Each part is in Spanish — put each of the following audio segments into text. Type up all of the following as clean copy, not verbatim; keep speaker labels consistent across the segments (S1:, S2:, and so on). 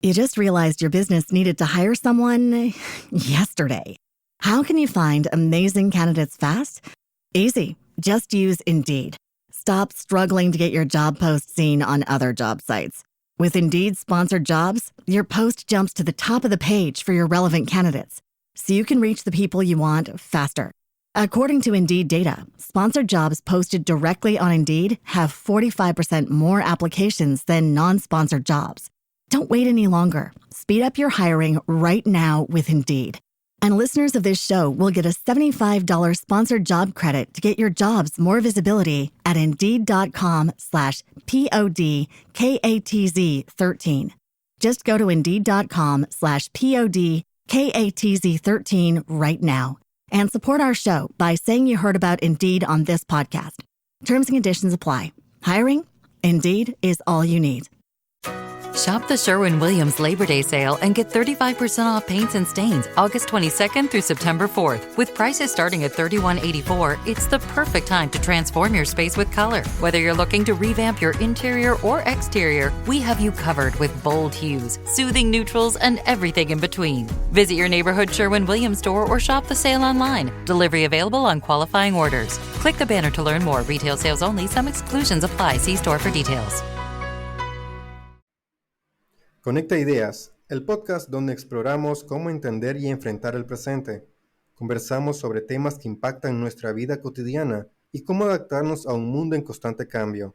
S1: You just realized your business needed to hire someone yesterday. How can you find amazing candidates fast? Easy. Just use Indeed. Stop struggling to get your job post seen on other job sites. With Indeed sponsored jobs, your post jumps to the top of the page for your relevant candidates, so you can reach the people you want faster. According to Indeed data, sponsored jobs posted directly on Indeed have 45% more applications than non-sponsored jobs. Don't wait any longer. Speed up your hiring right now with Indeed. And listeners of this show will get a $75 sponsored job credit to get your jobs more visibility at Indeed.com/PODKATZ13. Just go to Indeed.com/PODKATZ13 right now and support our show by saying you heard about Indeed on this podcast. Terms and conditions apply. Hiring? Indeed is all you need.
S2: Shop the Sherwin-Williams Labor Day sale and get 35% off paints and stains August 22nd through September 4th. With prices starting at $31.84, it's the perfect time to transform your space with color. Whether you're looking to revamp your interior or exterior, we have you covered with bold hues, soothing neutrals, and everything in between. Visit your neighborhood Sherwin-Williams store or shop the sale online. Delivery available on qualifying orders. Click the banner to learn more. Retail sales only. Some exclusions apply. See store for details.
S3: Conecta Ideas, el podcast donde exploramos cómo entender y enfrentar el presente. Conversamos sobre temas que impactan nuestra vida cotidiana y cómo adaptarnos a un mundo en constante cambio.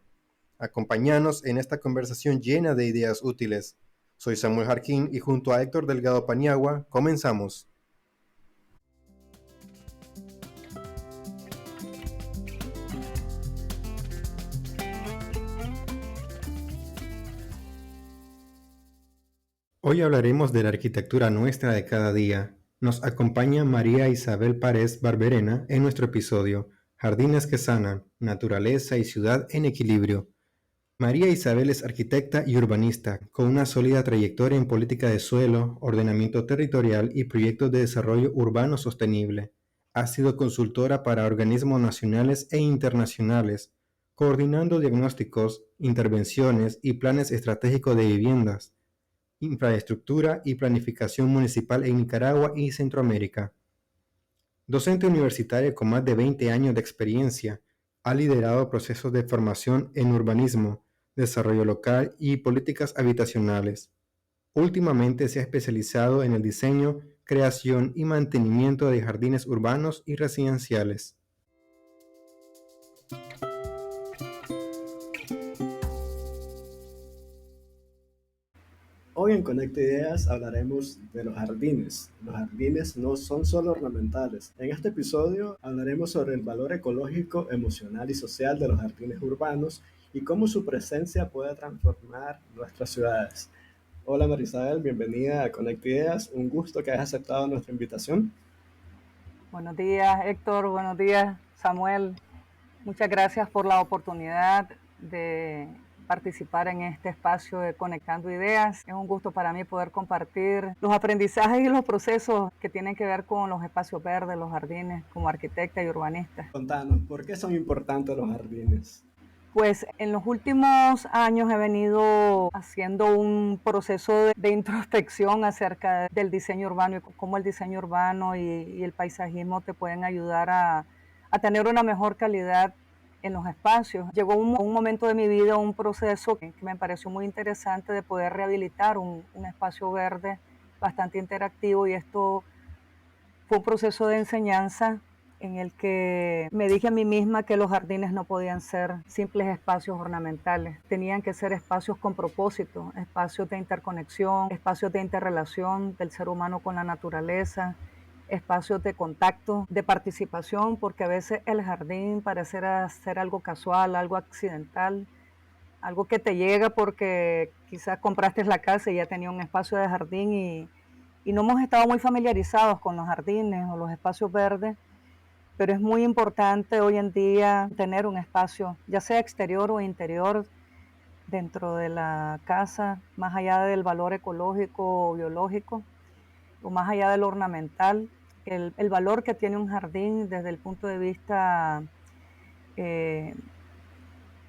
S3: Acompáñanos en esta conversación llena de ideas útiles. Soy Samuel Jarquín y junto a Héctor Delgado Paniagua, comenzamos. Hoy hablaremos de la arquitectura nuestra de cada día. Nos acompaña María Isabel Párez Barberena en nuestro episodio Jardines que sanan, naturaleza y ciudad en equilibrio. María Isabel es arquitecta y urbanista, con una sólida trayectoria en política de suelo, ordenamiento territorial y proyectos de desarrollo urbano sostenible. Ha sido consultora para organismos nacionales e internacionales, coordinando diagnósticos, intervenciones y planes estratégicos de viviendas, infraestructura y planificación municipal en Nicaragua y Centroamérica. Docente universitaria con más de 20 años de experiencia, ha liderado procesos de formación en urbanismo, desarrollo local y políticas habitacionales. Últimamente se ha especializado en el diseño, creación y mantenimiento de jardines urbanos y residenciales.
S4: Hoy en Conecta Ideas hablaremos de los jardines. Los jardines no son solo ornamentales. En este episodio hablaremos sobre el valor ecológico, emocional y social de los jardines urbanos y cómo su presencia puede transformar nuestras ciudades. Hola Marisabel, bienvenida a Conecta Ideas. Un gusto que hayas aceptado nuestra invitación.
S5: Buenos días, Héctor. Buenos días, Samuel. Muchas gracias por la oportunidad de participar en este espacio de Conectando Ideas. Es un gusto para mí poder compartir los aprendizajes y los procesos que tienen que ver con los espacios verdes, los jardines, como arquitecta y urbanista.
S4: Contanos, ¿por qué son importantes los jardines?
S5: Pues en los últimos años he venido haciendo un proceso de introspección acerca del diseño urbano y cómo el diseño urbano y el paisajismo te pueden ayudar a tener una mejor calidad en los espacios. Llegó un momento de mi vida, un proceso que me pareció muy interesante de poder rehabilitar un espacio verde bastante interactivo, y esto fue un proceso de enseñanza en el que me dije a mí misma que los jardines no podían ser simples espacios ornamentales, tenían que ser espacios con propósito, espacios de interconexión, espacios de interrelación del ser humano con la naturaleza, espacios de contacto, de participación, porque a veces el jardín pareciera ser algo casual, algo accidental, algo que te llega porque quizás compraste la casa y ya tenía un espacio de jardín y no hemos estado muy familiarizados con los jardines o los espacios verdes, pero es muy importante hoy en día tener un espacio, ya sea exterior o interior, dentro de la casa, más allá del valor ecológico o biológico, o más allá del ornamental. El valor que tiene un jardín desde el punto de vista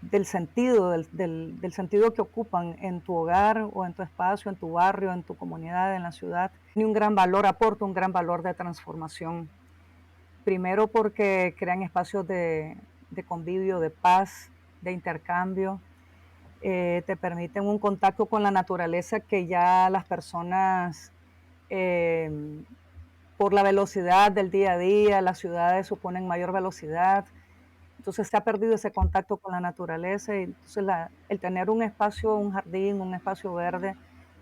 S5: del sentido, del sentido que ocupan en tu hogar o en tu espacio, en tu barrio, en tu comunidad, en la ciudad. Tiene un gran valor, aporta un gran valor de transformación. Primero porque crean espacios de convivio, de paz, de intercambio. Te permiten un contacto con la naturaleza que ya las personas, eh, por la velocidad del día a día, las ciudades suponen mayor velocidad, entonces se ha perdido ese contacto con la naturaleza y entonces el tener un espacio, un jardín, un espacio verde,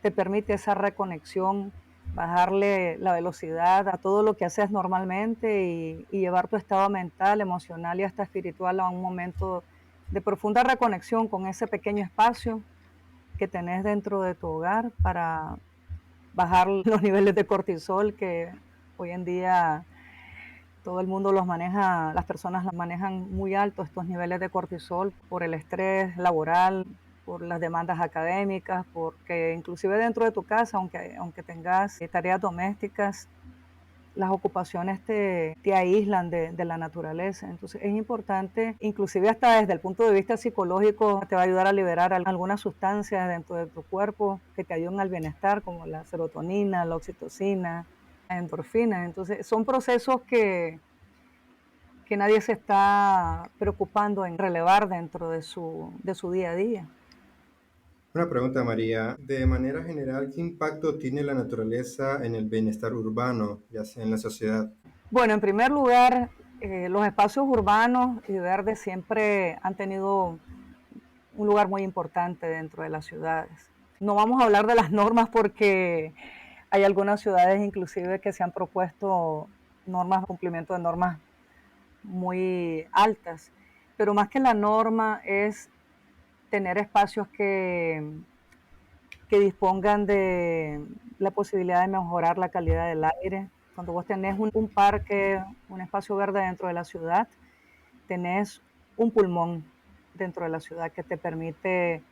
S5: te permite esa reconexión, bajarle la velocidad a todo lo que haces normalmente y llevar tu estado mental, emocional y hasta espiritual a un momento de profunda reconexión con ese pequeño espacio que tenés dentro de tu hogar para bajar los niveles de cortisol que hoy en día todo el mundo los maneja, las personas las manejan muy altos estos niveles de cortisol por el estrés laboral, por las demandas académicas, porque inclusive dentro de tu casa, aunque tengas tareas domésticas, las ocupaciones te aíslan de la naturaleza. Entonces es importante, inclusive hasta desde el punto de vista psicológico, te va a ayudar a liberar algunas sustancias dentro de tu cuerpo que te ayudan al bienestar, como la serotonina, la oxitocina, la endorfina. Entonces son procesos que nadie se está preocupando en relevar dentro de su día a día.
S3: Una pregunta, María. De manera general, ¿qué impacto tiene la naturaleza en el bienestar urbano, ya sea en la sociedad?
S5: Bueno, en primer lugar, los espacios urbanos y verdes siempre han tenido un lugar muy importante dentro de las ciudades. No vamos a hablar de las normas porque hay algunas ciudades inclusive que se han propuesto normas, cumplimiento de normas muy altas, pero más que la norma es tener espacios que dispongan de la posibilidad de mejorar la calidad del aire. Cuando vos tenés un parque, un espacio verde dentro de la ciudad, tenés un pulmón dentro de la ciudad que te permite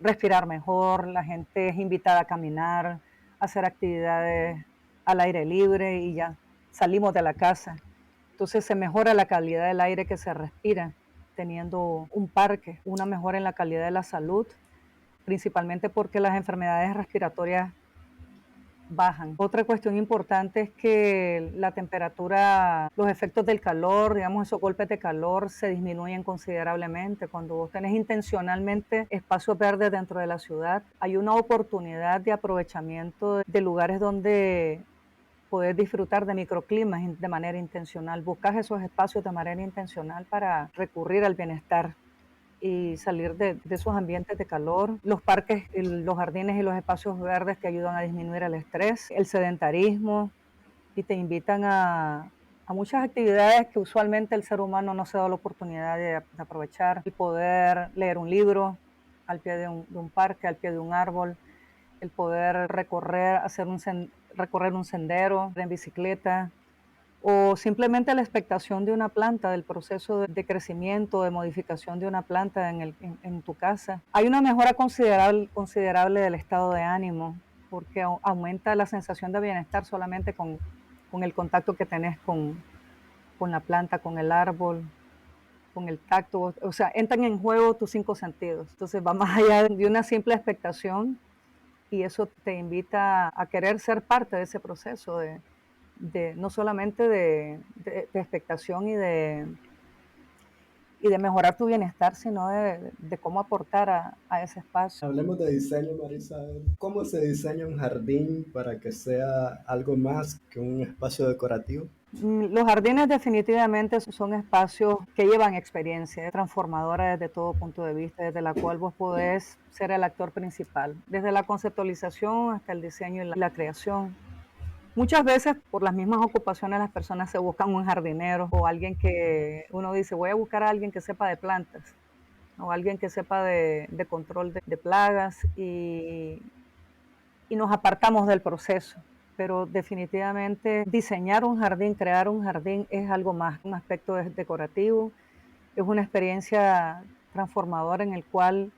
S5: respirar mejor, la gente es invitada a caminar, a hacer actividades al aire libre y ya salimos de la casa. Entonces se mejora la calidad del aire que se respira teniendo un parque, una mejora en la calidad de la salud, principalmente porque las enfermedades respiratorias bajan. Otra cuestión importante es que la temperatura, los efectos del calor, digamos, esos golpes de calor se disminuyen considerablemente. Cuando vos tenés intencionalmente espacios verdes dentro de la ciudad, hay una oportunidad de aprovechamiento de lugares donde poder disfrutar de microclimas de manera intencional. Buscas esos espacios de manera intencional para recurrir al bienestar y salir de esos ambientes de calor. Los parques, los jardines y los espacios verdes te ayudan a disminuir el estrés, el sedentarismo y te invitan a muchas actividades que usualmente el ser humano no se da la oportunidad de aprovechar. El poder leer un libro al pie de un parque, al pie de un árbol, el poder recorrer, recorrer un sendero en bicicleta, o simplemente la expectación de una planta, del proceso de crecimiento, de modificación de una planta en tu casa. Hay una mejora considerable del estado de ánimo, porque aumenta la sensación de bienestar solamente con el contacto que tenés con la planta, con el árbol, con el tacto. O sea, entran en juego tus 5 sentidos. Entonces va más allá de una simple expectación y eso te invita a querer ser parte de ese proceso no solamente de expectación y de mejorar tu bienestar, sino de cómo aportar a ese espacio.
S4: Hablemos de diseño, Marisabel. ¿Cómo se diseña un jardín para que sea algo más que un espacio decorativo?
S5: Los jardines definitivamente son espacios que llevan experiencia transformadora desde todo punto de vista, desde la cual vos podés ser el actor principal, desde la conceptualización hasta el diseño y la creación. Muchas veces por las mismas ocupaciones las personas se buscan un jardinero o alguien que uno dice voy a buscar a alguien que sepa de plantas o alguien que sepa de control de plagas y nos apartamos del proceso. Pero definitivamente diseñar un jardín, crear un jardín es algo más, un aspecto decorativo, es una experiencia transformadora en el cual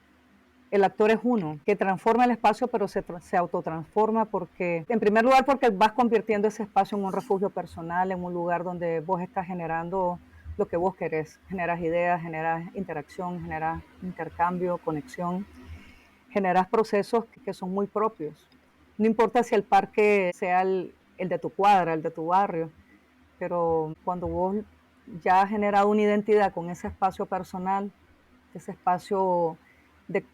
S5: el actor es uno, que transforma el espacio, pero se autotransforma porque, en primer lugar, porque vas convirtiendo ese espacio en un refugio personal, en un lugar donde vos estás generando lo que vos querés. Generas ideas, generas interacción, generas intercambio, conexión, generas procesos que son muy propios. No importa si el parque sea el de tu cuadra, el de tu barrio, pero cuando vos ya has generado una identidad con ese espacio personal, ese espacio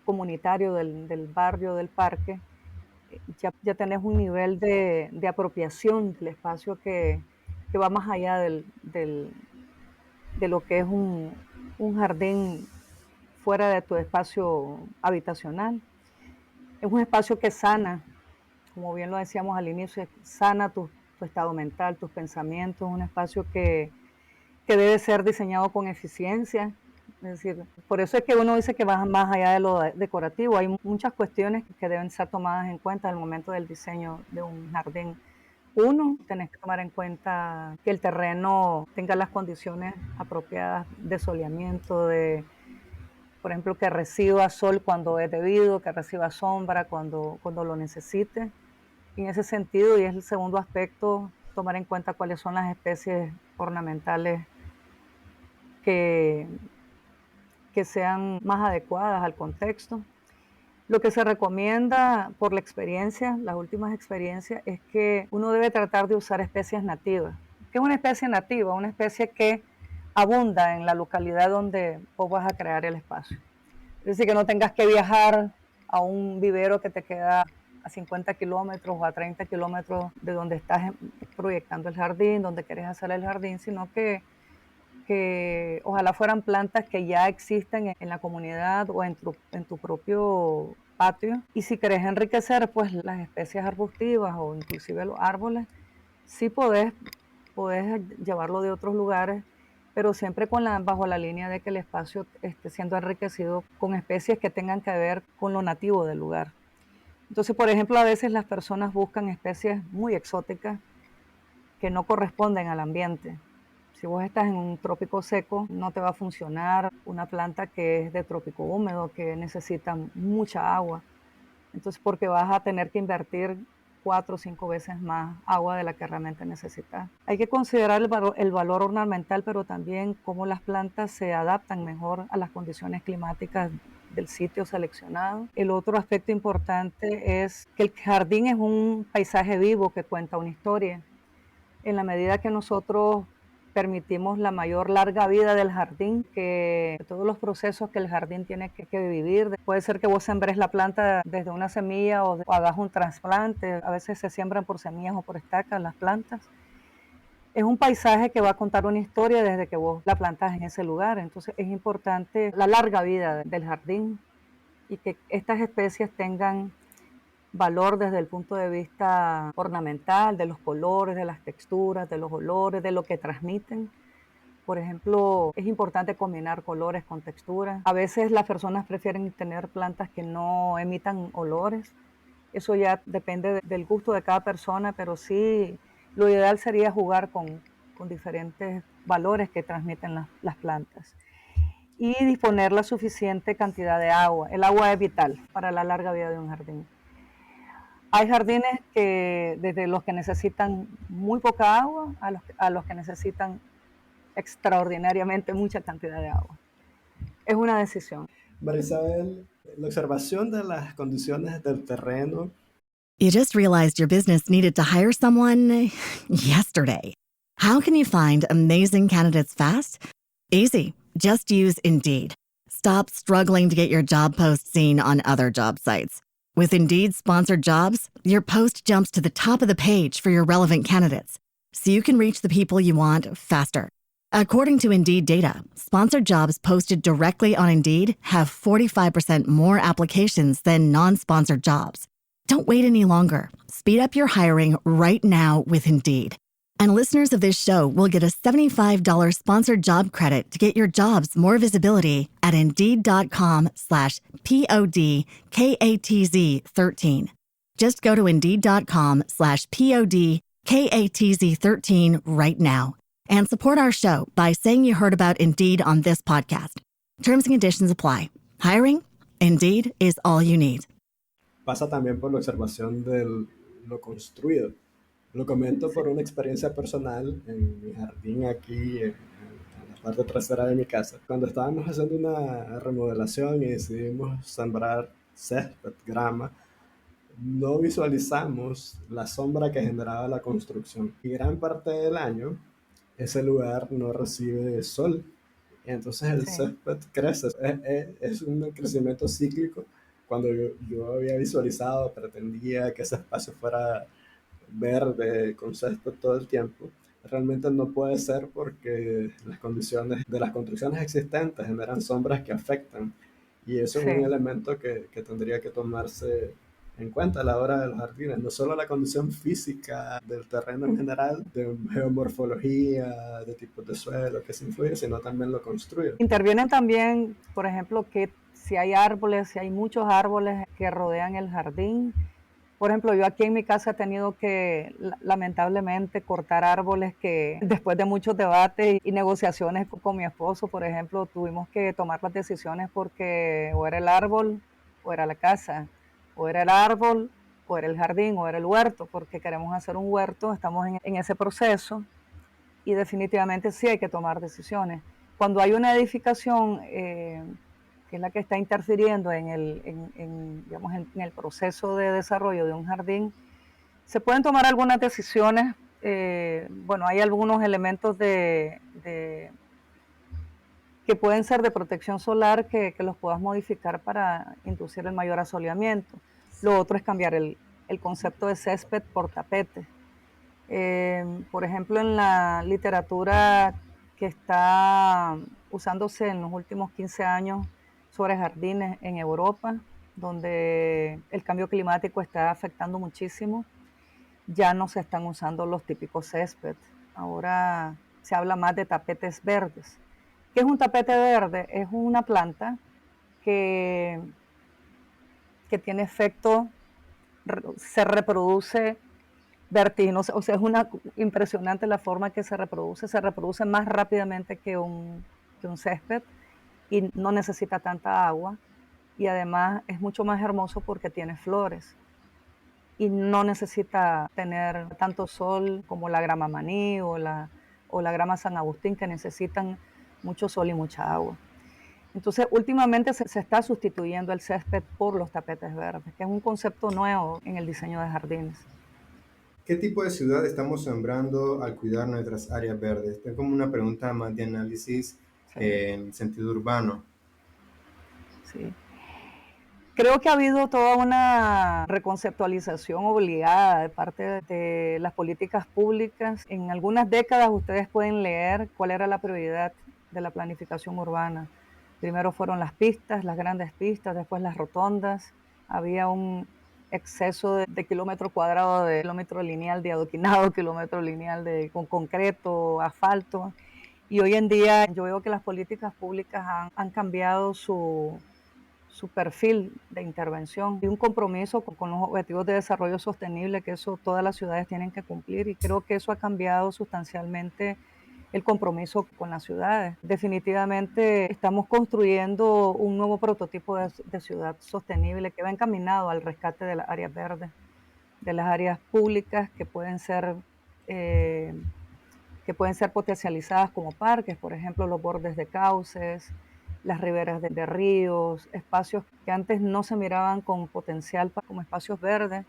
S5: comunitario del barrio, del parque, ya tenés un nivel de apropiación del espacio que va más allá de lo que es un jardín fuera de tu espacio habitacional. Es un espacio que sana, como bien lo decíamos al inicio, sana tu estado mental, tus pensamientos, un espacio que debe ser diseñado con eficiencia. Es decir, por eso es que uno dice que va más allá de lo decorativo. Hay muchas cuestiones que deben ser tomadas en cuenta al momento del diseño de un jardín. Uno, tenés que tomar en cuenta que el terreno tenga las condiciones apropiadas de soleamiento, por ejemplo, que reciba sol cuando es debido, que reciba sombra cuando lo necesite. En ese sentido, y es el segundo aspecto, tomar en cuenta cuáles son las especies ornamentales que, que sean más adecuadas al contexto. Lo que se recomienda por la experiencia, las últimas experiencias, es que uno debe tratar de usar especies nativas. ¿Qué es una especie nativa? Una especie que abunda en la localidad donde vos vas a crear el espacio. Es decir, que no tengas que viajar a un vivero que te queda a 50 kilómetros o a 30 kilómetros de donde estás proyectando el jardín, donde quieres hacer el jardín, sino que ojalá fueran plantas que ya existen en la comunidad o en tu propio patio. Y si querés enriquecer pues las especies arbustivas o inclusive los árboles, sí podés llevarlo de otros lugares, pero siempre bajo la línea de que el espacio esté siendo enriquecido con especies que tengan que ver con lo nativo del lugar. Entonces, por ejemplo, a veces las personas buscan especies muy exóticas que no corresponden al ambiente. Si vos estás en un trópico seco, no te va a funcionar una planta que es de trópico húmedo, que necesita mucha agua. Entonces, porque vas a tener que invertir 4 o 5 veces más agua de la que realmente necesitas. Hay que considerar el valor ornamental, pero también cómo las plantas se adaptan mejor a las condiciones climáticas del sitio seleccionado. El otro aspecto importante es que el jardín es un paisaje vivo que cuenta una historia. En la medida que nosotros permitimos la mayor larga vida del jardín, que todos los procesos que el jardín tiene que vivir. Puede ser que vos sembrés la planta desde una semilla o hagas un trasplante. A veces se siembran por semillas o por estacas las plantas. Es un paisaje que va a contar una historia desde que vos la plantas en ese lugar. Entonces es importante la larga vida del jardín y que estas especies tengan valor desde el punto de vista ornamental, de los colores, de las texturas, de los olores, de lo que transmiten. Por ejemplo, es importante combinar colores con texturas. A veces las personas prefieren tener plantas que no emitan olores. Eso ya depende del gusto de cada persona, pero sí, lo ideal sería jugar con diferentes valores que transmiten las plantas. Y disponer la suficiente cantidad de agua. El agua es vital para la larga vida de un jardín. Hay jardines desde los que necesitan muy poca agua a los que necesitan extraordinariamente mucha cantidad de agua. Es una decisión.
S4: María Isabel, la observación de las condiciones del terreno.
S1: You just realized your business needed to hire someone yesterday. How can you find amazing candidates fast? Easy. Just use Indeed. Stop struggling to get your job post seen on other job sites. With Indeed sponsored jobs, your post jumps to the top of the page for your relevant candidates, so you can reach the people you want faster. According to Indeed data, sponsored jobs posted directly on Indeed have 45% more applications than non-sponsored jobs. Don't wait any longer. Speed up your hiring right now with Indeed. And listeners of this show will get a $75 sponsored job credit to get your jobs more visibility at Indeed.com/PODKATZ13. Just go to Indeed.com/PODKATZ13 right now and support our show by saying you heard about Indeed on this podcast. Terms and conditions apply. Hiring? Indeed is all you need.
S4: Pasa también por la observación de lo construido. Lo comento por una experiencia personal en mi jardín aquí en la parte trasera de mi casa. Cuando estábamos haciendo una remodelación y decidimos sembrar césped, grama, no visualizamos la sombra que generaba la construcción. Y gran parte del año ese lugar no recibe sol. Y entonces el
S5: Sí.
S4: césped crece. Es un crecimiento cíclico. Cuando yo había visualizado, pretendía que ese espacio fuera verde, con césped todo el tiempo. Realmente no puede ser porque las condiciones de las construcciones existentes generan sombras que afectan. Y eso es un
S5: Sí.
S4: elemento que tendría que tomarse en cuenta a la hora de los jardines. No solo la condición física del terreno en general, de geomorfología, de tipos de suelo que se influye, sino también lo construye.
S5: Intervienen también, por ejemplo, que si hay árboles, si hay muchos árboles que rodean el jardín. Por ejemplo, yo aquí en mi casa he tenido que, lamentablemente, cortar árboles que después de muchos debates y negociaciones con mi esposo, por ejemplo, tuvimos que tomar las decisiones porque o era el árbol o era la casa, o era el árbol o era el jardín o era el huerto, porque queremos hacer un huerto, estamos en ese proceso y definitivamente sí hay que tomar decisiones. Cuando hay una edificación que es la que está interfiriendo digamos, en el proceso de desarrollo de un jardín, se pueden tomar algunas decisiones. Bueno, hay algunos elementos que pueden ser de protección solar que los puedas modificar para inducir el mayor asoleamiento. Lo otro es cambiar el concepto de césped por tapete. Por ejemplo, en la literatura que está usándose en los últimos 15 años sobre jardines en Europa, donde el cambio climático está afectando muchísimo, ya no se están usando los típicos césped. Ahora se habla más de tapetes verdes. ¿Qué es un tapete verde? Es una planta que, que tiene efecto, se reproduce vertiginosa, o sea, es impresionante la forma que se reproduce más rápidamente que un césped y no necesita tanta agua y además es mucho más hermoso porque tiene flores y no necesita tener tanto sol como la grama maní o la grama San Agustín, que necesitan mucho sol y mucha agua. Entonces, últimamente se está sustituyendo el césped por los tapetes verdes, que es un concepto nuevo en el diseño de jardines.
S3: ¿Qué tipo de ciudad estamos sembrando al cuidar nuestras áreas verdes? Es como una pregunta más de análisis
S5: Sí,
S3: en sentido urbano.
S5: sí. Creo que ha habido toda una reconceptualización obligada de parte de las políticas públicas. En algunas décadas ustedes pueden leer cuál era la prioridad de la planificación urbana. Primero fueron las pistas, las grandes pistas, después las rotondas. Había un exceso de kilómetro cuadrado, de kilómetro lineal de adoquinado, kilómetro lineal con concreto, asfalto. Y hoy en día yo veo que las políticas públicas han cambiado su perfil de intervención y un compromiso con los objetivos de desarrollo sostenible, que eso todas las ciudades tienen que cumplir, y creo que eso ha cambiado sustancialmente el compromiso con las ciudades. Definitivamente estamos construyendo un nuevo prototipo de ciudad sostenible que va encaminado al rescate de las áreas verdes, de las áreas públicas eh, que pueden ser potencializadas como parques, por ejemplo, los bordes de cauces, las riberas de ríos, espacios que antes no se miraban con potencial como espacios verdes.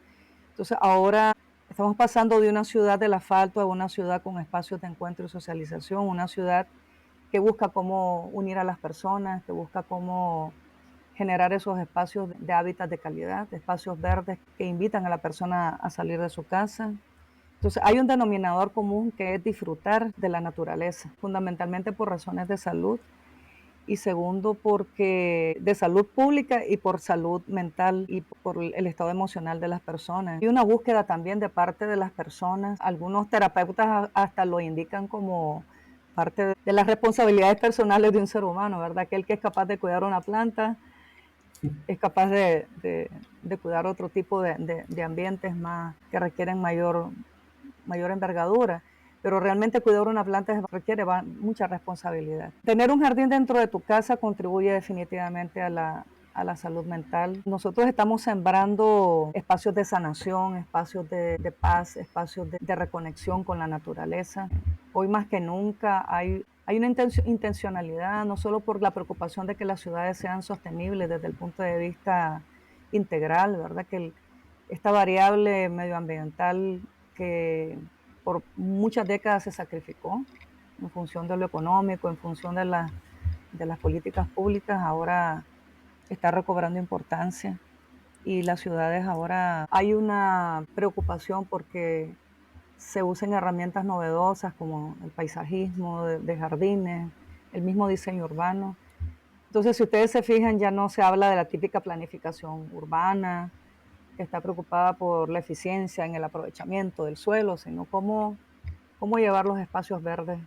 S5: Entonces ahora estamos pasando de una ciudad del asfalto a una ciudad con espacios de encuentro y socialización, una ciudad que busca cómo unir a las personas, que busca cómo generar esos espacios de hábitat de calidad, de espacios verdes que invitan a la persona a salir de su casa. Entonces hay un denominador común que es disfrutar de la naturaleza, fundamentalmente por razones de salud y segundo porque de salud pública y por salud mental y por el estado emocional de las personas. Y una búsqueda también de parte de las personas. Algunos terapeutas hasta lo indican como parte de las responsabilidades personales de un ser humano, ¿verdad? Aquel que es capaz de cuidar una planta es capaz de cuidar otro tipo de ambientes más que requieren mayor envergadura, pero realmente cuidar una planta requiere mucha responsabilidad. Tener un jardín dentro de tu casa contribuye definitivamente a la salud mental. Nosotros estamos sembrando espacios de sanación, espacios de paz, espacios de reconexión con la naturaleza. Hoy más que nunca hay Hay una intencionalidad, no solo por la preocupación de que las ciudades sean sostenibles desde el punto de vista integral, ¿verdad? Que esta variable medioambiental que por muchas décadas se sacrificó en función de lo económico, en función de las políticas públicas, ahora está recobrando importancia y las ciudades ahora hay una preocupación porque se usen herramientas novedosas como el paisajismo de jardines, el mismo diseño urbano. Entonces, si ustedes se fijan, ya no se habla de la típica planificación urbana, que está preocupada por la eficiencia en el aprovechamiento del suelo, sino cómo llevar los espacios verdes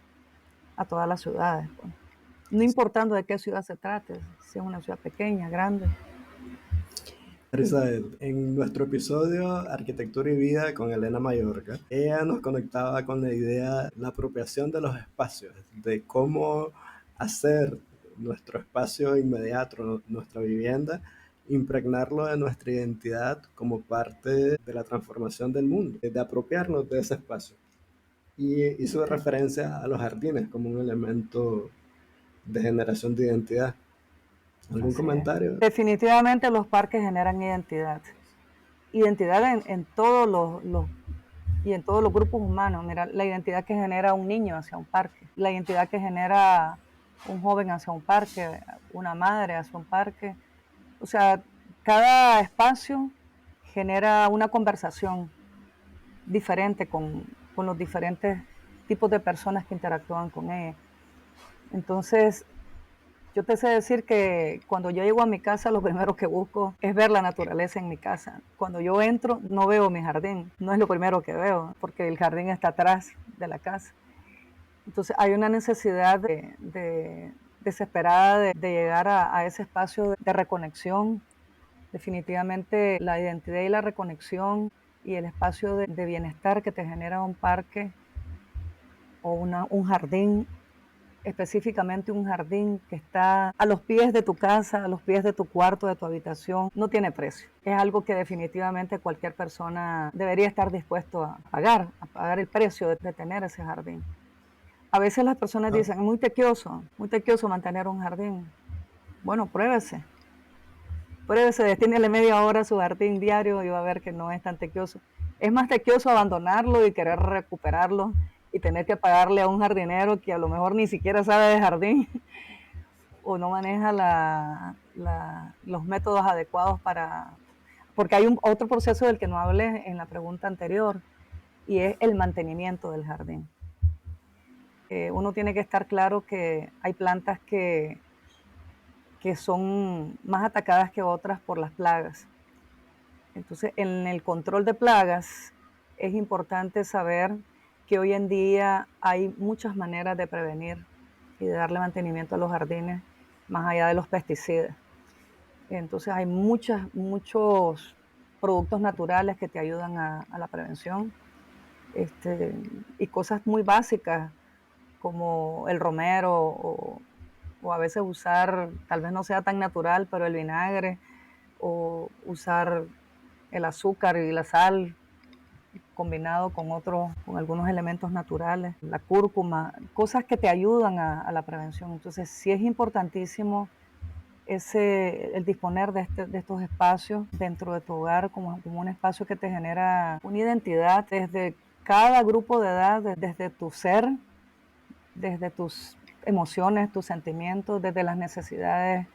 S5: a todas las ciudades, pues. No importando de qué ciudad se trate, si es una ciudad pequeña, grande.
S4: Isabel, en nuestro episodio Arquitectura y Vida con Elena Mayorga, ella nos conectaba con la idea, la apropiación de los espacios, de cómo hacer nuestro espacio inmediato, nuestra vivienda, impregnarlo de nuestra identidad como parte de la transformación del mundo, de apropiarnos de ese espacio. Y hizo referencia a los jardines como un elemento de generación de identidad. ¿Algún
S5: Así es.
S4: comentario?
S5: Definitivamente los parques generan identidad. Identidad en todos y en todos los grupos humanos. Mira, la identidad que genera un niño hacia un parque, la identidad que genera un joven hacia un parque, una madre hacia un parque. O sea, cada espacio genera una conversación diferente con los diferentes tipos de personas que interactúan con ella. Entonces, yo te sé decir que cuando yo llego a mi casa, lo primero que busco es ver la naturaleza en mi casa. Cuando yo entro, no veo mi jardín, no es lo primero que veo, porque el jardín está atrás de la casa. Entonces hay una necesidad desesperada de llegar a ese espacio de reconexión. Definitivamente la identidad y la reconexión y el espacio de bienestar que te genera un parque o un jardín, específicamente un jardín que está a los pies de tu casa, a los pies de tu cuarto, de tu habitación, no tiene precio. Es algo que definitivamente cualquier persona debería estar dispuesto a pagar el precio de tener ese jardín. A veces las personas dicen, es muy tequioso mantener un jardín. Bueno, pruébese, destínele media hora a su jardín diario y va a ver que no es tan tequioso. Es más tequioso abandonarlo y querer recuperarlo y tener que pagarle a un jardinero que a lo mejor ni siquiera sabe de jardín o no maneja los métodos adecuados porque hay otro proceso del que no hablé en la pregunta anterior y es el mantenimiento del jardín. Uno tiene que estar claro que hay plantas que son más atacadas que otras por las plagas. Entonces, en el control de plagas es importante saber que hoy en día hay muchas maneras de prevenir y de darle mantenimiento a los jardines más allá de los pesticidas. Entonces hay muchos productos naturales que te ayudan a la prevención y cosas muy básicas como el romero o a veces usar, tal vez no sea tan natural, pero el vinagre o usar el azúcar y la sal combinado con algunos elementos naturales, la cúrcuma, cosas que te ayudan a la prevención. Entonces sí es importantísimo el disponer de estos espacios dentro de tu hogar como un espacio que te genera una identidad desde cada grupo de edad, desde tu ser, desde tus emociones, tus sentimientos, desde las necesidades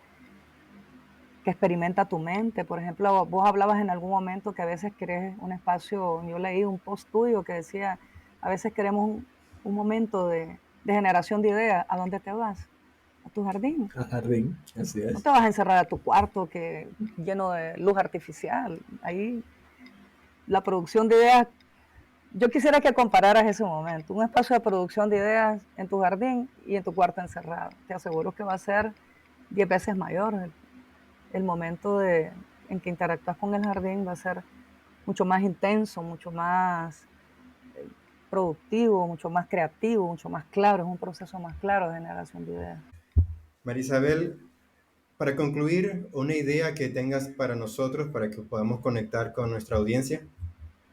S5: que experimenta tu mente. Por ejemplo, vos hablabas en algún momento que a veces querés un espacio, yo leí un post tuyo que decía, a veces queremos un momento de generación de ideas. ¿A dónde te vas? A tu jardín.
S4: Al jardín, así es.
S5: No te vas a encerrar a tu cuarto lleno de luz artificial. Ahí la producción de ideas, yo quisiera que compararas ese momento, un espacio de producción de ideas en tu jardín y en tu cuarto encerrado. Te aseguro que va a ser 10 veces mayor. El momento en que interactúas con el jardín va a ser mucho más intenso, mucho más productivo, mucho más creativo, mucho más claro. Es un proceso más claro de generación de ideas.
S3: María Isabel, para concluir, una idea que tengas para nosotros, para que podamos conectar con nuestra audiencia.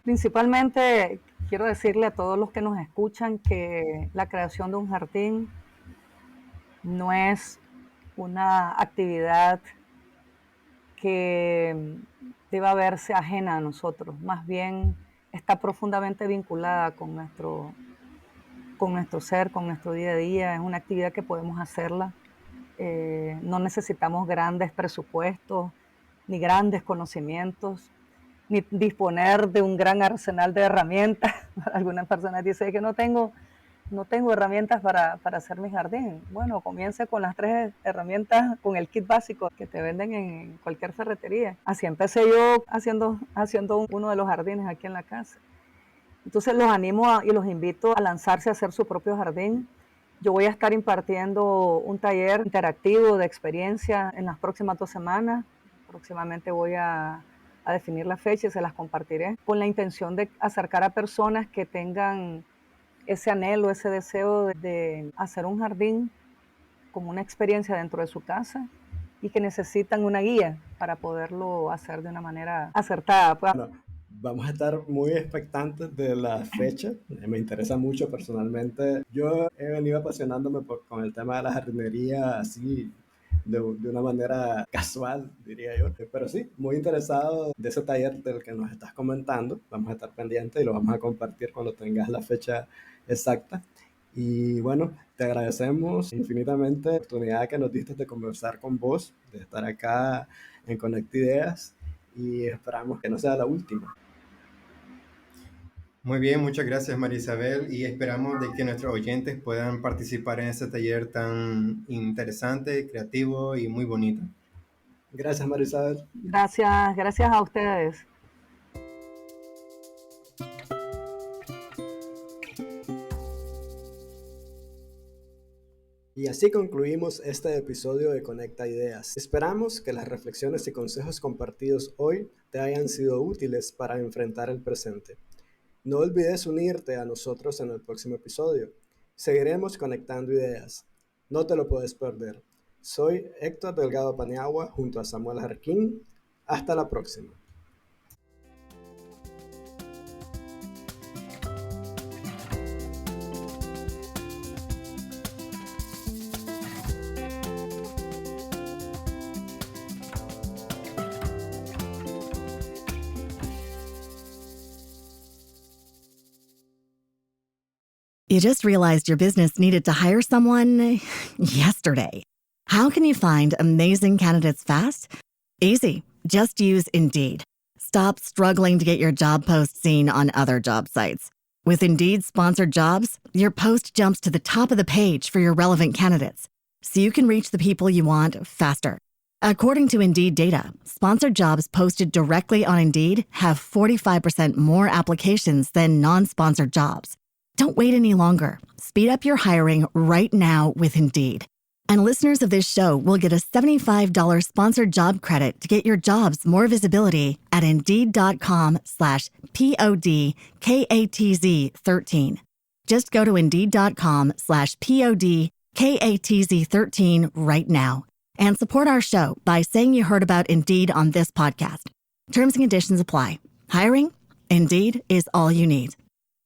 S5: Principalmente quiero decirle a todos los que nos escuchan que la creación de un jardín no es una actividad que deba verse ajena a nosotros, más bien está profundamente vinculada con nuestro ser, con nuestro día a día. Es una actividad que podemos hacerla. No necesitamos grandes presupuestos, ni grandes conocimientos, ni disponer de un gran arsenal de herramientas. Algunas personas dicen que no tengo herramientas para hacer mi jardín. Bueno, comience con las 3 herramientas, con el kit básico que te venden en cualquier ferretería. Así empecé yo haciendo uno de los jardines aquí en la casa. Entonces los animo y los invito a lanzarse a hacer su propio jardín. Yo voy a estar impartiendo un taller interactivo de experiencia en las próximas 2 semanas. Próximamente voy a definir la fecha y se las compartiré, con la intención de acercar a personas que tengan ese anhelo, ese deseo de hacer un jardín como una experiencia dentro de su casa y que necesitan una guía para poderlo hacer de una manera acertada.
S4: Bueno, vamos a estar muy expectantes de la fecha. Me interesa mucho personalmente. Yo he venido apasionándome con el tema de la jardinería así de una manera casual, diría yo. Pero sí, muy interesado de ese taller del que nos estás comentando. Vamos a estar pendientes y lo vamos a compartir cuando tengas la fecha exacta. Y bueno, te agradecemos infinitamente la oportunidad que nos diste de conversar con vos, de estar acá en Conecta Ideas, y esperamos que no sea la última.
S3: Muy bien, muchas gracias María Isabel y esperamos de que nuestros oyentes puedan participar en este taller tan interesante, creativo y muy bonito.
S4: Gracias, Marisabel.
S5: Gracias a ustedes.
S4: Y así concluimos este episodio de Conecta Ideas. Esperamos que las reflexiones y consejos compartidos hoy te hayan sido útiles para enfrentar el presente. No olvides unirte a nosotros en el próximo episodio. Seguiremos conectando ideas. No te lo puedes perder. Soy Héctor Delgado Paniagua junto a Samuel Jarquín. Hasta la próxima.
S1: You just realized your business needed to hire someone yesterday. How can you find amazing candidates fast? Easy. Just use Indeed. Stop struggling to get your job post seen on other job sites. With Indeed sponsored jobs, your post jumps to the top of the page for your relevant candidates, so you can reach the people you want faster. According to Indeed data, sponsored jobs posted directly on Indeed have 45% more applications than non-sponsored jobs. Don't wait any longer. Speed up your hiring right now with Indeed. And listeners of this show will get a $75 sponsored job credit to get your jobs more visibility at Indeed.com/PODKATZ13. Just go to Indeed.com/PODKATZ13 right now and support our show by saying you heard about Indeed on this podcast. Terms and conditions apply. Hiring? Indeed is all you need.